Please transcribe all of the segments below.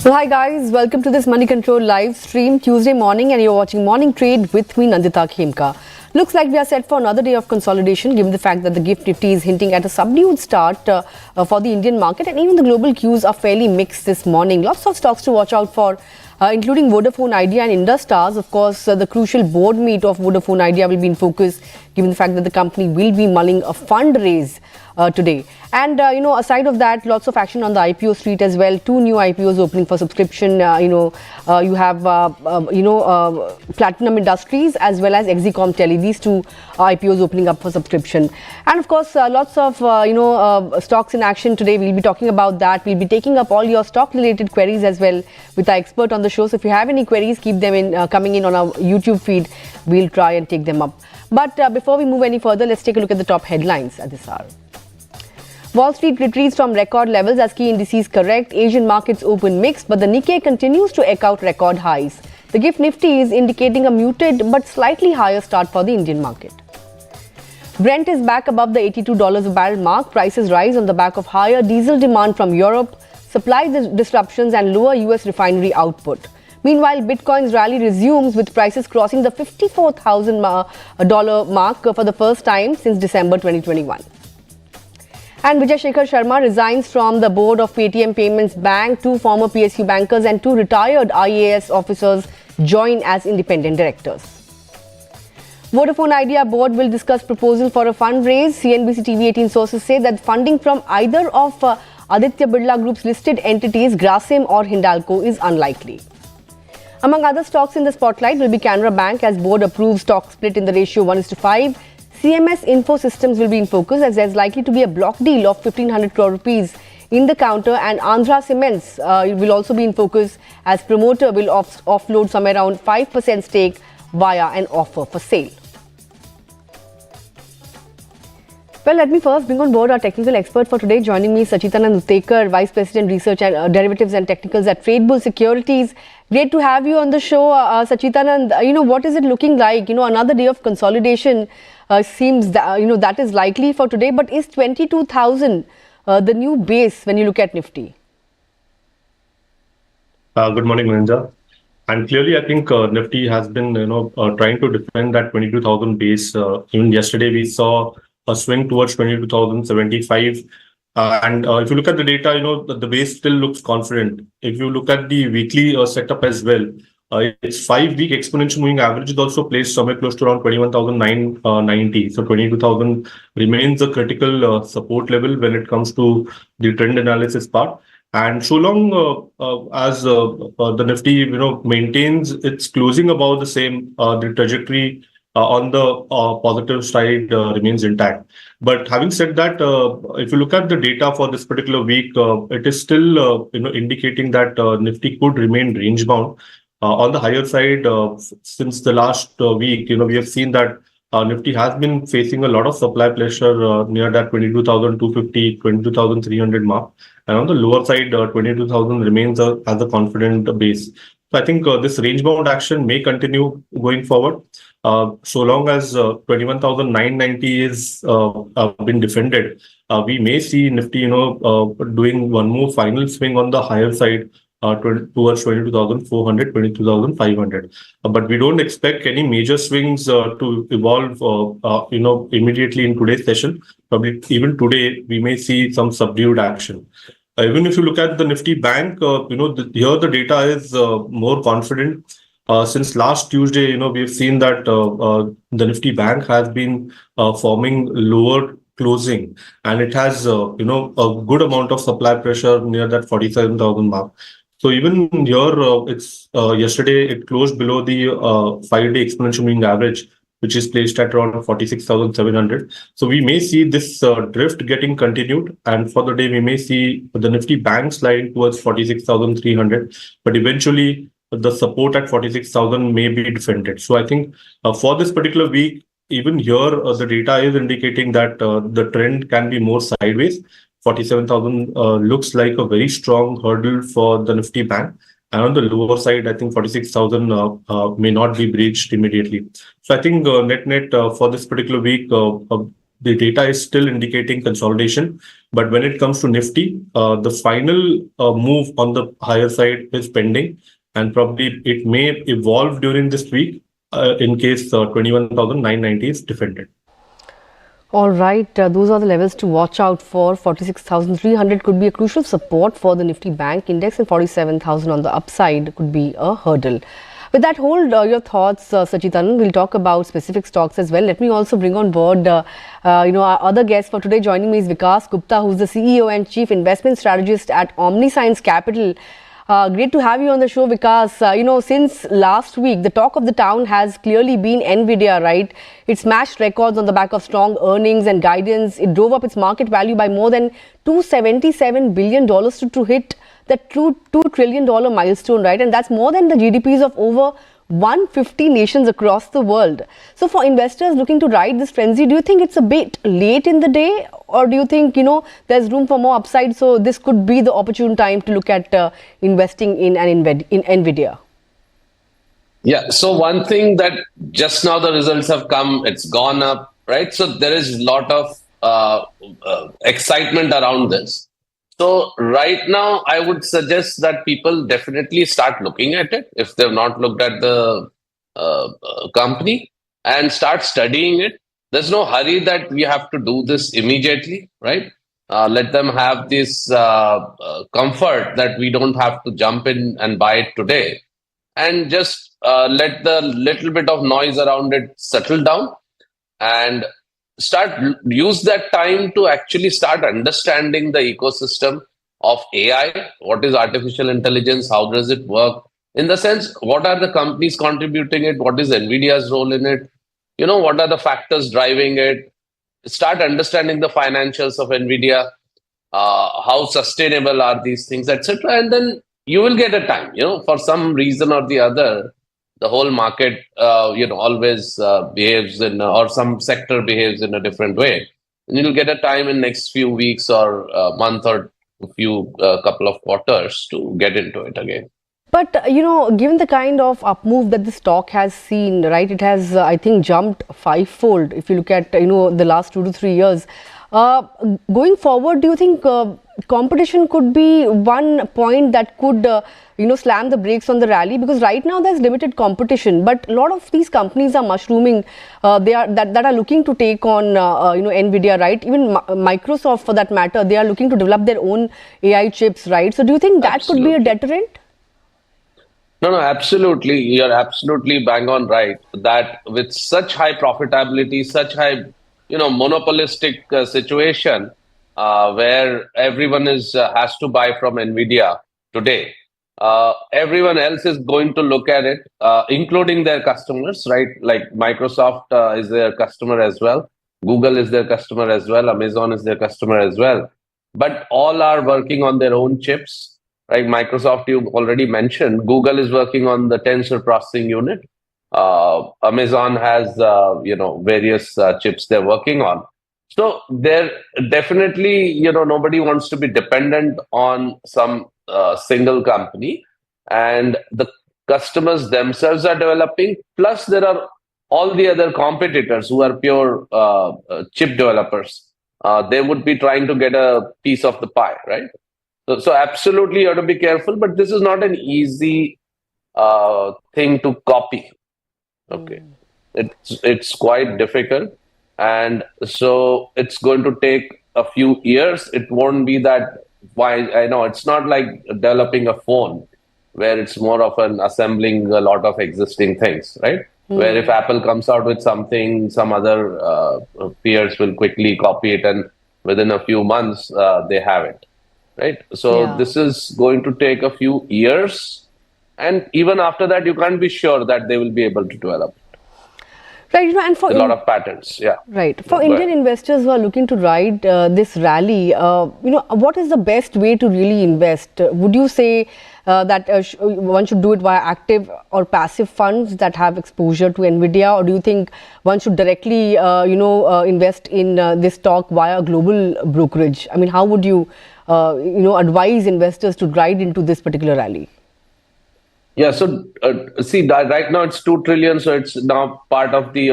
So hi guys, welcome to this Money Control live stream Tuesday morning, and you're watching Morning Trade with me, Nandita Khemka. Looks like we are set for another day of consolidation given the fact that the GIFT Nifty is hinting at a subdued start for the Indian market, and even the global cues are fairly mixed this morning. Lots of stocks to watch out for, including Vodafone Idea and Indus Stars. Of course, the crucial board meet of Vodafone Idea will be in focus given the fact that the company will be mulling a fundraise today. And aside of that, lots of action on the IPO street as well. Two new IPOs opening for subscription. You have Platinum Industries as well as Exicom Tele. These two IPOs opening up for subscription. And of course, lots of stocks in action today. We'll be talking about that. We'll be taking up all your stock related queries as well with our expert on the show. So if you have any queries, keep them in coming in on our YouTube feed. We'll try and take them up. But before we move any further, let's take a look at the top headlines at this hour. Wall Street retreats from record levels as key indices correct. Asian markets open mixed, but the Nikkei continues to echo out record highs. The GIFT Nifty is indicating a muted but slightly higher start for the Indian market. Brent is back above the $82 a barrel mark. Prices rise on the back of higher diesel demand from Europe, supply disruptions and lower US refinery output. Meanwhile, Bitcoin's rally resumes with prices crossing the $54,000 mark for the first time since December 2021. And Vijay Shekhar Sharma resigns from the board of Paytm Payments Bank. Two former PSU bankers and two retired IAS officers join as independent directors. Vodafone Idea board will discuss proposal for a fundraise. CNBC TV 18 sources say that funding from either of Aditya Birla Group's listed entities, Grasim or Hindalco, is unlikely. Among other stocks in the spotlight will be Canara Bank as board approves stock split in the ratio 1:5. CMS Info Systems will be in focus as there's likely to be a block deal of 1,500 crore rupees in the counter, and Andhra Cements will also be in focus as promoter will offload somewhere around 5% stake via an offer for sale. Well, let me first bring on board our technical expert for today. Joining me is Sacchitanand Uttekar, Vice President Research and Derivatives and Technicals at TradeBulls Securities. Great to have you on the show, Sacchitanand. What is it looking like? Another day of consolidation seems that, that is likely for today. But is 22,000 the new base when you look at Nifty? Good morning, Nandita. And clearly, I think Nifty has been, trying to defend that 22,000 base. Even yesterday, we saw a swing towards 22,075. And if you look at the data, the base still looks confident. If you look at the weekly setup as well, its 5-week exponential moving average is also placed somewhere close to around 21,990. So 22,000 remains a critical support level when it comes to the trend analysis part. And so long as the Nifty, maintains its closing above the same, the trajectory on the positive side remains intact. But having said that, if you look at the data for this particular week, it is still indicating that Nifty could remain range bound. On the higher side, since the last week, we have seen that Nifty has been facing a lot of supply pressure near that 22,250, 22,300 mark. And on the lower side, 22,000 remains as a confident base. So I think this range bound action may continue going forward. So long as 21,990 is been defended, we may see Nifty, doing one more final swing on the higher side towards 22,400, 22,500. But we don't expect any major swings to evolve, immediately in today's session. Probably even today, we may see some subdued action. Even if you look at the Nifty Bank, here the data is more confident. Since last Tuesday, we've seen that the Nifty Bank has been forming lower closing, and it has a good amount of supply pressure near that 47,000 mark. So even here, it's yesterday it closed below the 5-day exponential moving average, which is placed at around 46,700. So we may see this drift getting continued, and for the day we may see the Nifty Bank sliding towards 46,300, but eventually the support at 46,000 may be defended. So I think for this particular week, even here the data is indicating that the trend can be more sideways. 47,000 looks like a very strong hurdle for the Nifty Bank. And on the lower side, I think 46,000 may not be breached immediately. So I think net for this particular week, the data is still indicating consolidation. But when it comes to Nifty, the final move on the higher side is pending, and probably it may evolve during this week in case 21,990 is defended. All right, those are the levels to watch out for. 46,300 could be a crucial support for the Nifty Bank Index, and 47,000 on the upside could be a hurdle. With that, hold your thoughts, Sacchitanand. We'll talk about specific stocks as well. Let me also bring on board, our other guest for today. Joining me is Vikas Gupta, who's the CEO and Chief Investment Strategist at OmniScience Capital. Great to have you on the show, Vikas. Since last week, the talk of the town has clearly been Nvidia, right? It smashed records on the back of strong earnings and guidance. It drove up its market value by more than $277 billion to hit the $2 trillion milestone, right? And that's more than the GDPs of over 150 nations across the world. So for investors looking to ride this frenzy, do you think it's a bit late in the day, or do you think, there's room for more upside? So this could be the opportune time to look at investing in Nvidia. Yeah. So one thing that just now the results have come, it's gone up, right? So there is a lot of excitement around this. So right now, I would suggest that people definitely start looking at it if they've not looked at the company, and start studying it. There's no hurry that we have to do this immediately, right? Let them have this comfort that we don't have to jump in and buy it today, and just let the little bit of noise around it settle down, and use that time to actually start understanding the ecosystem of AI. What is artificial intelligence? How does it work? In the sense, what are the companies contributing it? What is Nvidia's role in it? What are the factors driving it? Start understanding the financials of Nvidia. How sustainable are these things, etc. And then you will get a time, for some reason or the other, the whole market, always behaves or some sector behaves in a different way. And you'll get a time in next few weeks or a month or couple of quarters to get into it again. But, given the kind of up move that the stock has seen, right, it has, I think, jumped fivefold. If you look at, the last 2 to 3 years, going forward, do you think competition could be one point that could, slam the brakes on the rally? Because right now there's limited competition, but a lot of these companies are mushrooming. That are looking to take on, Nvidia, right? Even Microsoft, for that matter, they are looking to develop their own AI chips, right? So do you think that could be a deterrent? No, absolutely. You're absolutely bang on right that with such high profitability, such high, monopolistic situation where everyone has to buy from Nvidia today, everyone else is going to look at it, including their customers, right? Like Microsoft is their customer as well. Google is their customer as well. Amazon is their customer as well. But all are working on their own chips. Right, Microsoft, you already mentioned. Google is working on the tensor processing unit. Amazon has, various chips they're working on. So they're definitely, nobody wants to be dependent on some single company. And the customers themselves are developing. Plus, there are all the other competitors who are pure chip developers. They would be trying to get a piece of the pie, right? So absolutely, you have to be careful, but this is not an easy thing to copy. Okay, it's quite difficult, and so it's going to take a few years. It won't be that. Why? I know it's not like developing a phone, where it's more of an assembling a lot of existing things, right? Where if Apple comes out with something, some other peers will quickly copy it, and within a few months they have it. Right. So this is going to take a few years. And even after that, you can't be sure that they will be able to develop it. Right. And for a lot of patterns. Yeah. Right. For Indian investors who are looking to ride this rally, what is the best way to really invest? Would you say that one should do it via active or passive funds that have exposure to Nvidia, or do you think one should directly, invest in this stock via global brokerage? I mean, how would you, advise investors to ride into this particular rally? Yeah, so see, right now it's 2 trillion, so it's now part of the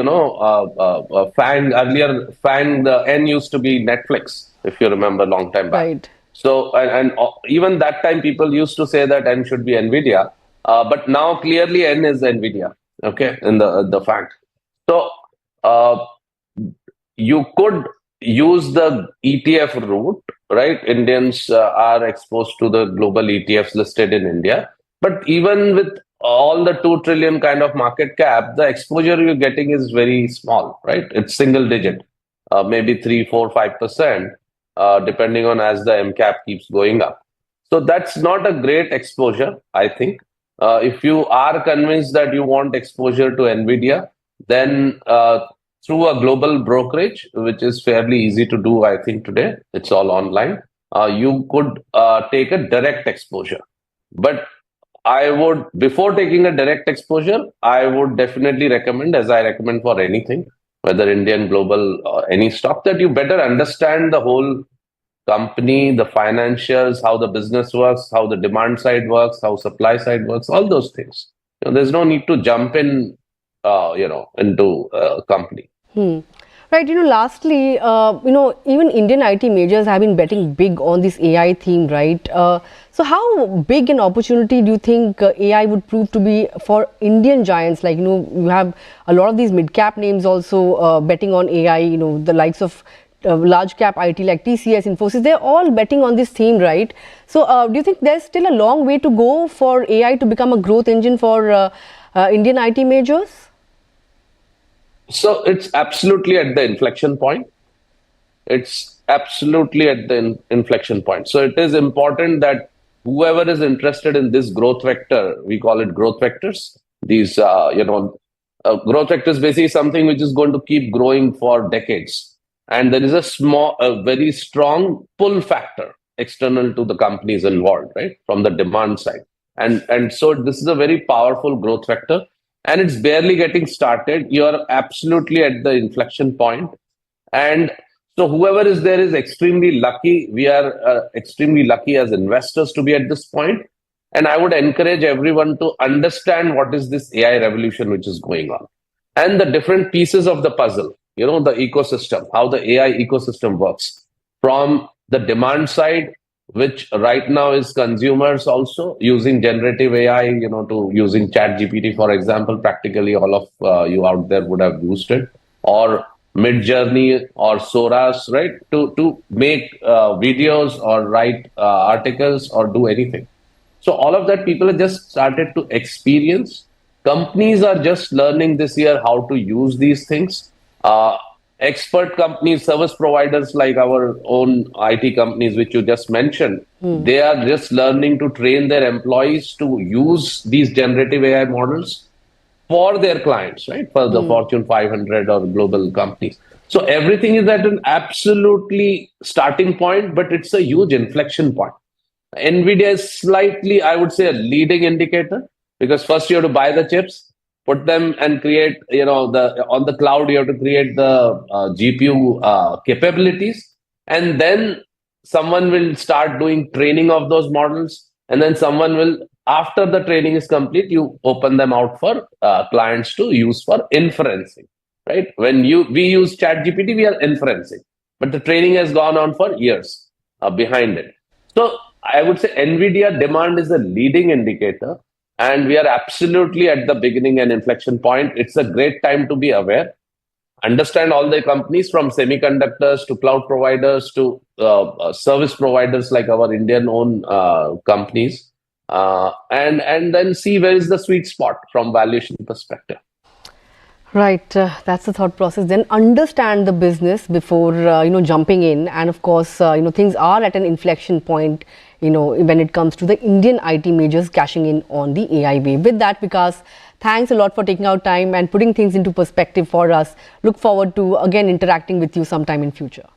FANG. Earlier, FANG, the N used to be Netflix, if you remember, long time back. Right. So and even that time, people used to say that N should be Nvidia, but now clearly N is Nvidia. Okay, in the FANG. So uh, you could use the ETF route, right? Indians are exposed to the global ETFs listed in India. But even with all the 2 trillion kind of market cap, the exposure you're getting is very small, right? It's single digit, maybe 3, 4, 5%, depending on as the M cap keeps going up. So that's not a great exposure, I think. If you are convinced that you want exposure to Nvidia, then through a global brokerage, which is fairly easy to do, I think today, it's all online, you could take a direct exposure. But I would, before taking a direct exposure, I would definitely recommend, as I recommend for anything, whether Indian, global, or any stock, that you better understand the whole company, the financials, how the business works, how the demand side works, how supply side works, all those things. There's no need to jump in, into a company. Right, lastly, even Indian IT majors have been betting big on this AI theme, right? So how big an opportunity do you think AI would prove to be for Indian giants? Like, you have a lot of these mid-cap names also betting on AI, the likes of large cap IT like TCS, Infosys, they're all betting on this theme, right? So do you think there's still a long way to go for AI to become a growth engine for Indian IT majors? So it's absolutely at the inflection point. It's absolutely at the inflection point. So it is important that whoever is interested in this growth vector, we call it growth vectors. These, growth vectors basically something which is going to keep growing for decades. And there is a very strong pull factor external to the companies involved, right, from the demand side. And so this is a very powerful growth vector. And it's barely getting started. You're absolutely at the inflection point. And so whoever is there is extremely lucky. We are extremely lucky as investors to be at this point. And I would encourage everyone to understand what is this AI revolution which is going on and the different pieces of the puzzle, the ecosystem, how the AI ecosystem works from the demand side, which right now is consumers also using generative AI, to using ChatGPT, for example. Practically all of you out there would have used it, or Midjourney or Soras, right, to make videos or write articles or do anything. So all of that people have just started to experience. Companies are just learning this year how to use these things. Expert companies, service providers like our own IT companies, which you just mentioned, they are just learning to train their employees to use these generative AI models for their clients, right? For the Fortune 500 or global companies. So everything is at an absolutely starting point, but it's a huge inflection point. Nvidia is slightly, I would say, a leading indicator, because first you have to buy the chips, put them and create, on the cloud, you have to create the GPU capabilities. And then someone will start doing training of those models. And then someone will, after the training is complete, you open them out for clients to use for inferencing, right? When we use ChatGPT, we are inferencing, but the training has gone on for years behind it. So I would say Nvidia demand is a leading indicator, and we are absolutely at the beginning and inflection point. It's a great time to be aware. Understand all the companies from semiconductors to cloud providers to service providers like our Indian-owned companies, and then see where is the sweet spot from valuation perspective. Right, that's the thought process. Then understand the business before jumping in, and of course things are at an inflection point. When it comes to the Indian IT majors cashing in on the AI wave. With that, Vikas, thanks a lot for taking out time and putting things into perspective for us. Look forward to again interacting with you sometime in future.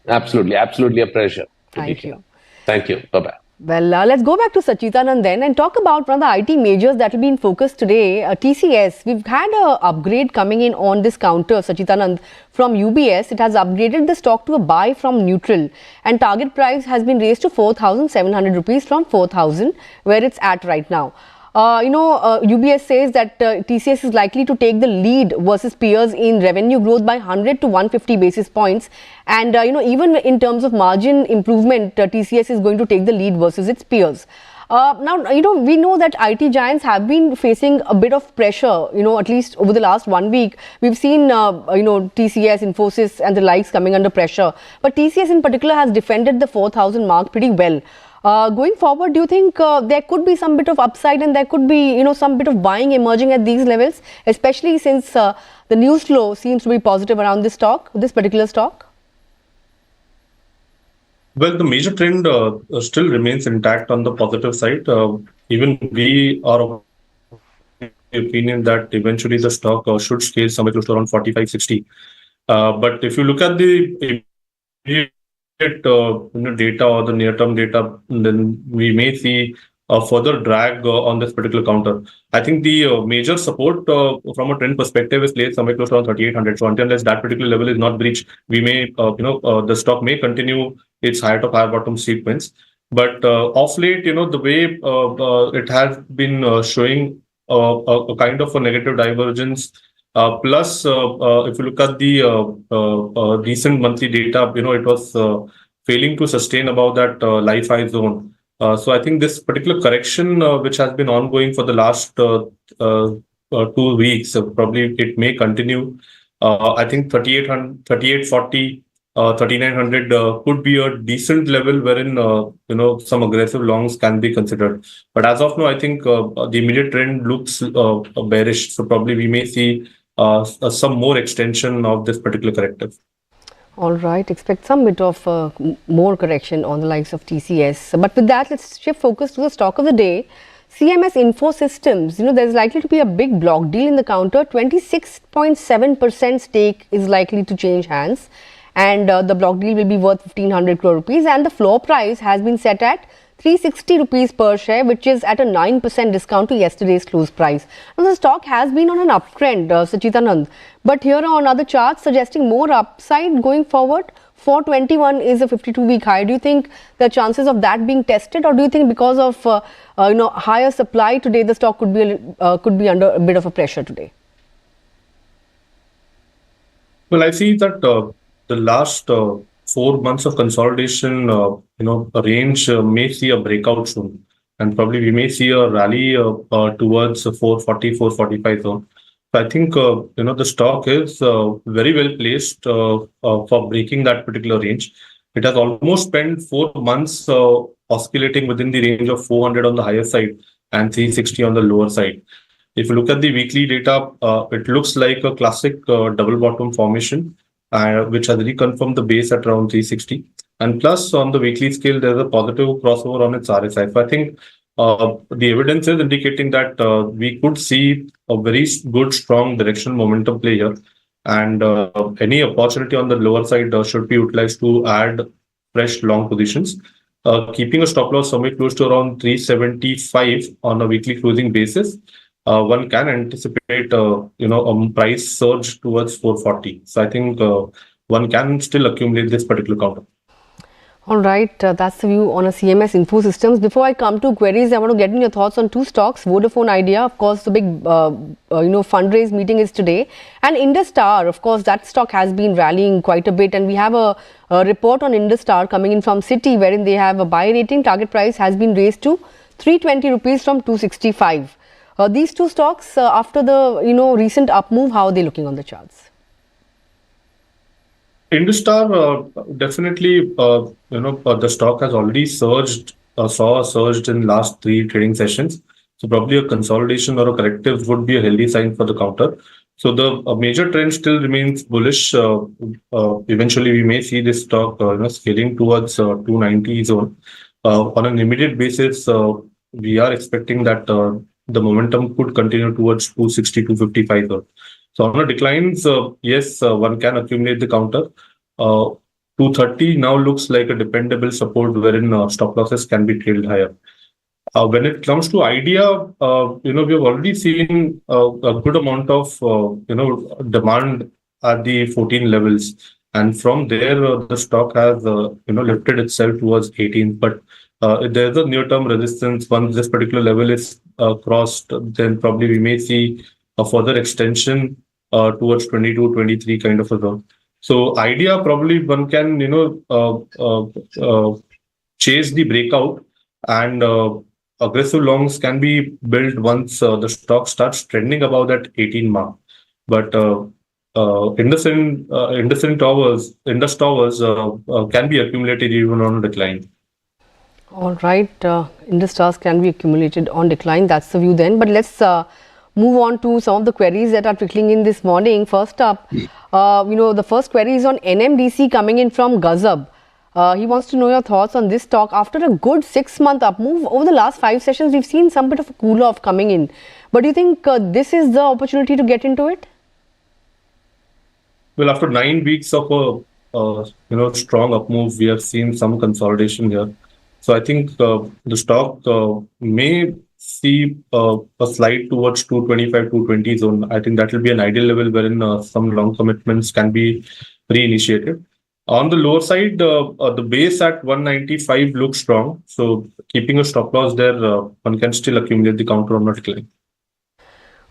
Absolutely a pleasure. Thank you. Thank you. Bye-bye. Well, let's go back to Sacchitanand then and talk about one of the IT majors that will be in focus today, TCS. We've had an upgrade coming in on this counter, Sacchitanand, from UBS. It has upgraded the stock to a buy from neutral, and target price has been raised to 4,700 rupees from 4,000, where it's at right now. UBS says that TCS is likely to take the lead versus peers in revenue growth by 100 to 150 basis points. And, even in terms of margin improvement, TCS is going to take the lead versus its peers. Now, we know that IT giants have been facing a bit of pressure, at least over the last 1 week. We've seen, TCS, Infosys and the likes coming under pressure. But TCS in particular has defended the 4,000 mark pretty well. Going forward, do you think there could be some bit of upside and there could be, some bit of buying emerging at these levels, especially since the news flow seems to be positive around this particular stock? Well, the major trend still remains intact on the positive side. Even we are of the opinion that eventually the stock should scale somewhere close to around 45-60. But if you look at the immediate data or the near-term data, then we may see a further drag on this particular counter. I think the major support from a trend perspective is placed somewhere close to around 3,800. So unless that particular level is not breached, we may, the stock may continue its higher top, higher bottom sequence. But off late, the way it has been showing a kind of a negative divergence. Plus, if you look at the recent monthly data, it was failing to sustain above that life high zone. So I think this particular correction, which has been ongoing for the last 2 weeks, probably it may continue. I think 3,800, 3,840, 3,900 could be a decent level wherein some aggressive longs can be considered. But as of now, I think the immediate trend looks bearish. So probably we may see some more extension of this particular corrective. All right, expect some bit of more correction on the likes of TCS. But with that, let's shift focus to the stock of the day. CMS Info Systems, there's likely to be a big block deal in the counter. 26.7% stake is likely to change hands. And the block deal will be worth 1,500 crore rupees. And the floor price has been set at 360 rupees per share, which is at a 9% discount to yesterday's close price. Now, the stock has been on an uptrend, Sacchitanand, but here are other charts suggesting more upside going forward. 421 is a 52-week high. Do you think there are chances of that being tested, or do you think because of higher supply today, the stock could be under a bit of a pressure today? Well, I see that the last 4 months of consolidation, a range may see a breakout soon, and probably we may see a rally towards 440, 445 zone. So I think the stock is very well placed for breaking that particular range. It has almost spent 4 months oscillating within the range of 400 on the higher side and 360 on the lower side. If you look at the weekly data, it looks like a classic double bottom formation, which has reconfirmed the base at around 360. And plus, on the weekly scale, there's a positive crossover on its RSI. So I think the evidence is indicating that we could see a very good, strong directional momentum play here. And any opportunity on the lower side should be utilized to add fresh long positions. Keeping a stop loss somewhere close to around 375 on a weekly closing basis, one can anticipate a price surge towards 440. So I think one can still accumulate this particular counter. All right, that's the view on a CMS Info Systems. Before I come to queries, I want to get in your thoughts on two stocks. Vodafone Idea, of course, the big fundraise meeting is today, and Indus Tower, of course, that stock has been rallying quite a bit, and we have a report on Indus Tower coming in from Citi, wherein they have a buy rating. Target price has been raised to 320 rupees from 265. These two stocks, after the recent up move, how are they looking on the charts? Indus Tower, definitely, the stock has already surged, saw a surge in last 3 trading sessions. So probably a consolidation or a corrective would be a healthy sign for the counter. So the major trend still remains bullish. Eventually, we may see this stock scaling towards 290 zone. On an immediate basis, we are expecting that the momentum could continue towards 260, 255 zone. So on a declines, yes, one can accumulate the counter. 230 now looks like a dependable support wherein stop losses can be trailed higher. When it comes to Idea, we have already seen a good amount of demand at the 14 levels, and from there the stock has lifted itself towards 18. But If there's a near-term resistance, once this particular level is crossed, then probably we may see a further extension towards 22, 23 kind of a zone. So idea probably one can, chase the breakout, and aggressive longs can be built once the stock starts trending above that 18 mark. But Indus Towers can be accumulated even on decline. All right, Indus Towers can be accumulated on decline. That's the view then. But let's move on to some of the queries that are trickling in this morning. First up, the first query is on NMDC coming in from Gazab. He wants to know your thoughts on this stock. After a good 6-month up move, over the last 5 sessions, we've seen some bit of a cool off coming in. But do you think this is the opportunity to get into it? Well, after 9 weeks of a strong up move, we have seen some consolidation here. So I think the stock may see a slide towards 225, 220 zone. I think that will be an ideal level wherein some long commitments can be reinitiated. On the lower side, the base at 195 looks strong. So keeping a stop loss there, one can still accumulate the counter on a decline.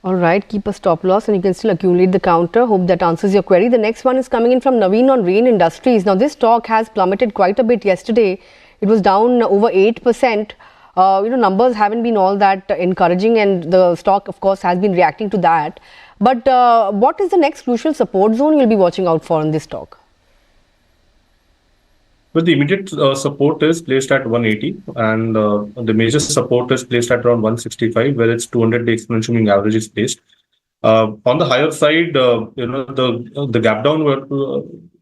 All right, keep a stop loss and you can still accumulate the counter. Hope that answers your query. The next one is coming in from Naveen on Rain Industries. Now, this stock has plummeted quite a bit yesterday. It was down over 8%. Numbers haven't been all that encouraging, and the stock, of course, has been reacting to that. But what is the next crucial support zone you'll be watching out for in this stock? Well, the immediate support is placed at 180, and the major support is placed at around 165, where its 200-day exponential moving average is placed. On the higher side, the gap down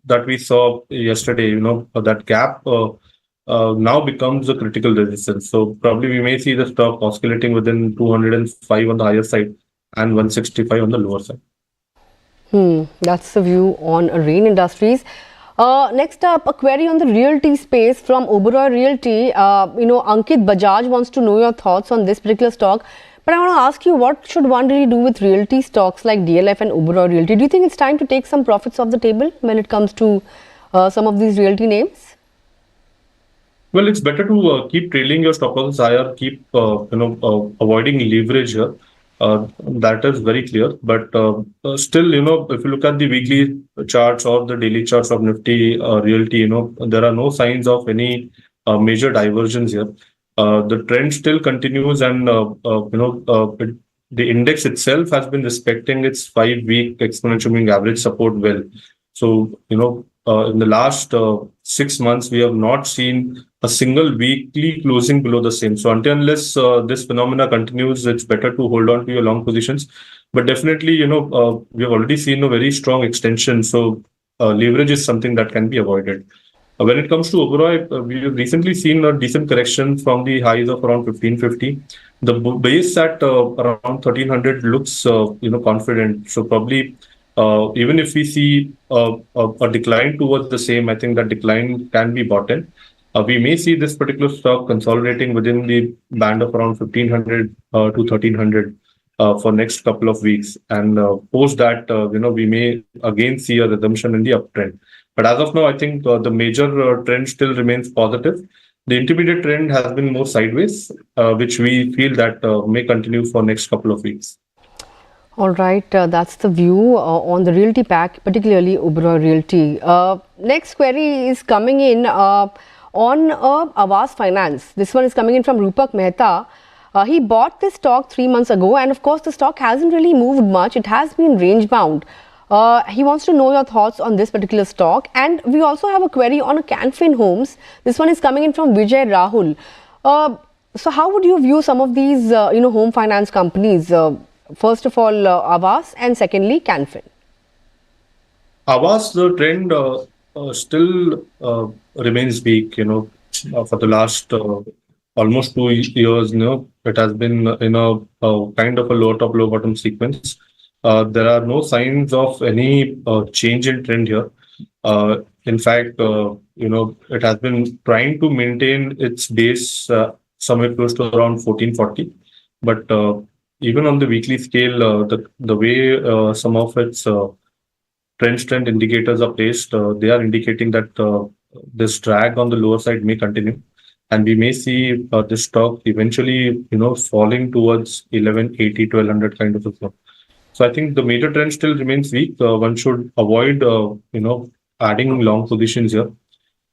that we saw yesterday, that gap now becomes a critical resistance. So probably we may see the stock oscillating within 205 on the higher side and 165 on the lower side. That's the view on Rain Industries. Next up, a query on the realty space from Oberoi Realty. Ankit Bajaj wants to know your thoughts on this particular stock. But I want to ask you, what should one really do with realty stocks like DLF and Oberoi Realty? Do you think it's time to take some profits off the table when it comes to some of these realty names? Well, it's better to keep trailing your stop losses higher, keep avoiding leverage here. That is very clear. But still, if you look at the weekly charts or the daily charts of Nifty Realty, there are no signs of any major divergence here. The trend still continues, and the index itself has been respecting its 5-week exponential moving average support well. So, in the last 6 months, we have not seen a single weekly closing below the same. So unless this phenomena continues, it's better to hold on to your long positions. But definitely, we have already seen a very strong extension. So leverage is something that can be avoided. When it comes to Oberoi, we have recently seen a decent correction from the highs of around 1550. The base at around 1300 looks, confident. So probably, even if we see a decline towards the same, I think that decline can be bought in. We may see this particular stock consolidating within the band of around 1500 to 1300 for next couple of weeks. And post that, we may again see a resumption in the uptrend. But as of now, I think the major trend still remains positive. The intermediate trend has been more sideways, which we feel that may continue for next couple of weeks. All right, that's the view on the realty pack, particularly Oberoi Realty. Next query is coming in on Aavas Finance. This one is coming in from Rupak Mehta. He bought this stock 3 months ago, and of course the stock hasn't really moved much. It has been range bound. He wants to know your thoughts on this particular stock. And we also have a query on a Canfin Homes. This one is coming in from Vijay Rahul. So how would you view some of these home finance companies? First of all, Aavas, and secondly, Canfin. Aavas, the trend still remains weak, for the last almost 2 years, it has been in a kind of a low top, low bottom sequence. There are no signs of any change in trend here. In fact, it has been trying to maintain its base somewhere close to around 1440. But even on the weekly scale, the way some of its trend indicators are placed, they are indicating that this drag on the lower side may continue. and we may see this stock eventually, falling towards 1180, 1200 kind of a zone. So I think the major trend still remains weak. One should avoid, adding long positions here.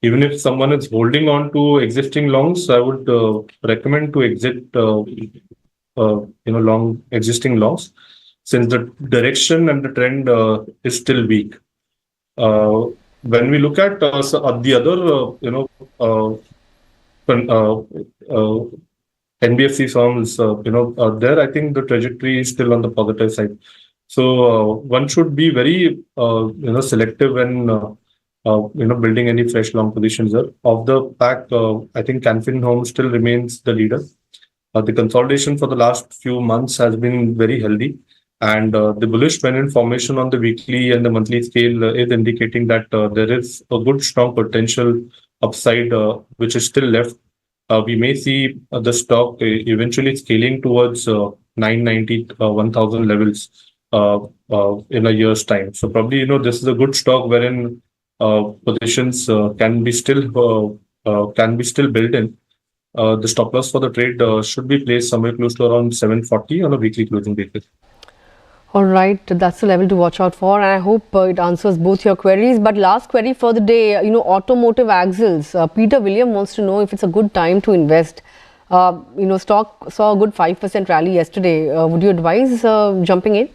Even if someone is holding on to existing longs, I would recommend to exit, long existing longs, since the direction and the trend is still weak. When we look at the other, NBFC firms, there I think the trajectory is still on the positive side. So one should be very, selective when, building any fresh long positions there. Of the pack, I think Canfin Home still remains the leader. The consolidation for the last few months has been very healthy, and the bullish trend in formation on the weekly and the monthly scale is indicating that there is a good strong potential upside which is still left. We may see the stock eventually scaling towards 990, 1000 levels in a year's time. So probably, this is a good stock wherein positions can be still built in. The stop loss for the trade should be placed somewhere close to around 740 on a weekly closing basis. All right, that's the level to watch out for, and I hope it answers both your queries. But last query for the day, automotive axles. Peter William wants to know if it's a good time to invest. Stock saw a good 5% rally yesterday. Would you advise jumping in?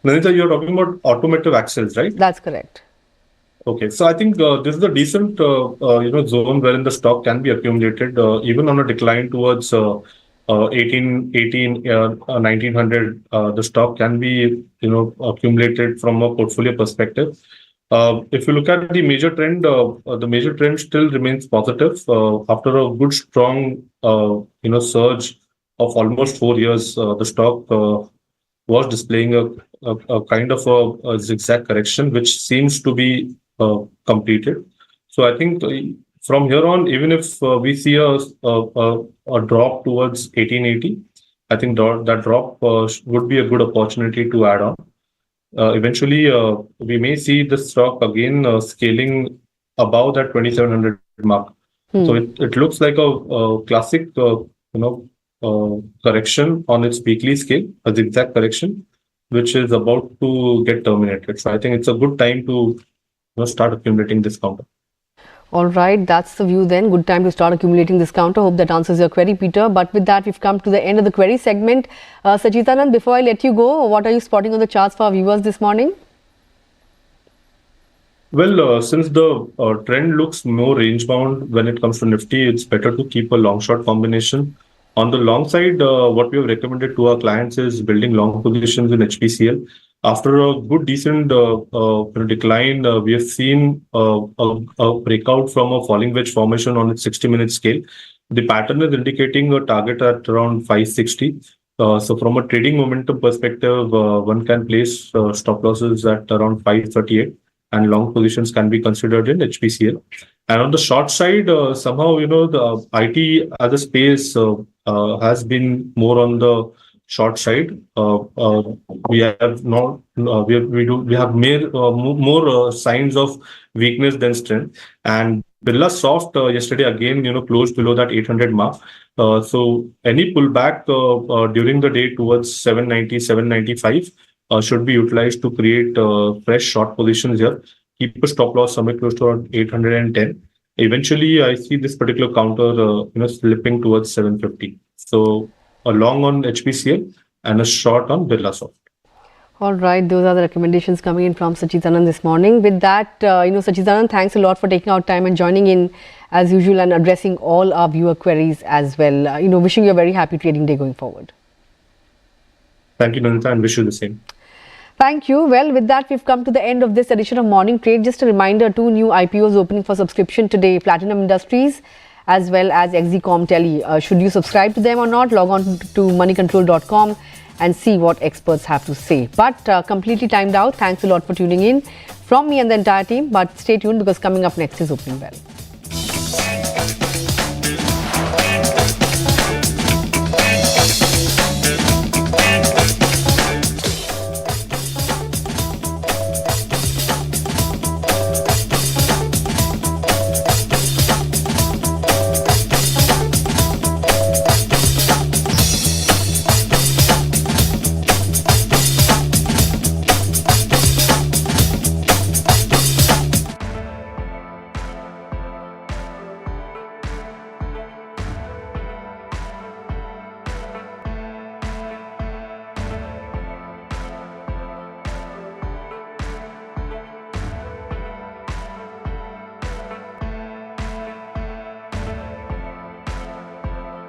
Nandita, you're talking about automotive axles, right? That's correct. Okay, so I think this is a decent, zone wherein the stock can be accumulated, even on a decline towards 1900. The stock can be, accumulated from a portfolio perspective. If you look at the major trend still remains positive after a good strong, surge of almost 4 years. The stock was displaying a kind of a zigzag correction, which seems to be completed. So I think from here on, even if we see a drop towards 1880, I think that drop would be a good opportunity to add on. Eventually, we may see the stock again scaling above that 2700 mark. So it looks like a classic, correction on its weekly scale, a zigzag correction, which is about to get terminated. So I think it's a good time to start accumulating this counter. All right, that's the view then. Good time to start accumulating this counter. Hope that answers your query, Peter. But with that, we've come to the end of the query segment. Sacchitanand, before I let you go, what are you spotting on the charts for our viewers this morning? Well, since the trend looks more range bound when it comes to Nifty, it's better to keep a long short combination. On the long side, what we have recommended to our clients is building long positions in HPCL. After a good decent decline, we have seen a breakout from a falling wedge formation on its 60-minute scale. The pattern is indicating a target at around 560. So from a trading momentum perspective, one can place stop losses at around 538, and long positions can be considered in HPCL. And on the short side, somehow, the IT as a space has been more on the short side. We have not, we have more signs of weakness than strength. And Birla Soft yesterday again, closed below that 800 mark. So any pullback during the day towards 790, 795 should be utilized to create fresh short positions here. Keep a stop loss somewhere close to around 810. Eventually, I see this particular counter, slipping towards 750. So a long on HPCL and a short on Birla Soft. All right, those are the recommendations coming in from Sacchitanand this morning. With that, Sacchitanand, thanks a lot for taking out time and joining in as usual and addressing all our viewer queries as well. Wishing you a very happy trading day going forward. Thank you, Nandita, and wish you the same. Thank you. Well, with that, we've come to the end of this edition of Morning Trade. Just a reminder, 2 new IPOs opening for subscription today, Platinum Industries as well as Exicom Tele. Should you subscribe to them or not, log on to moneycontrol.com and see what experts have to say. But completely timed out. Thanks a lot for tuning in from me and the entire team. But stay tuned because coming up next is Opening Bell.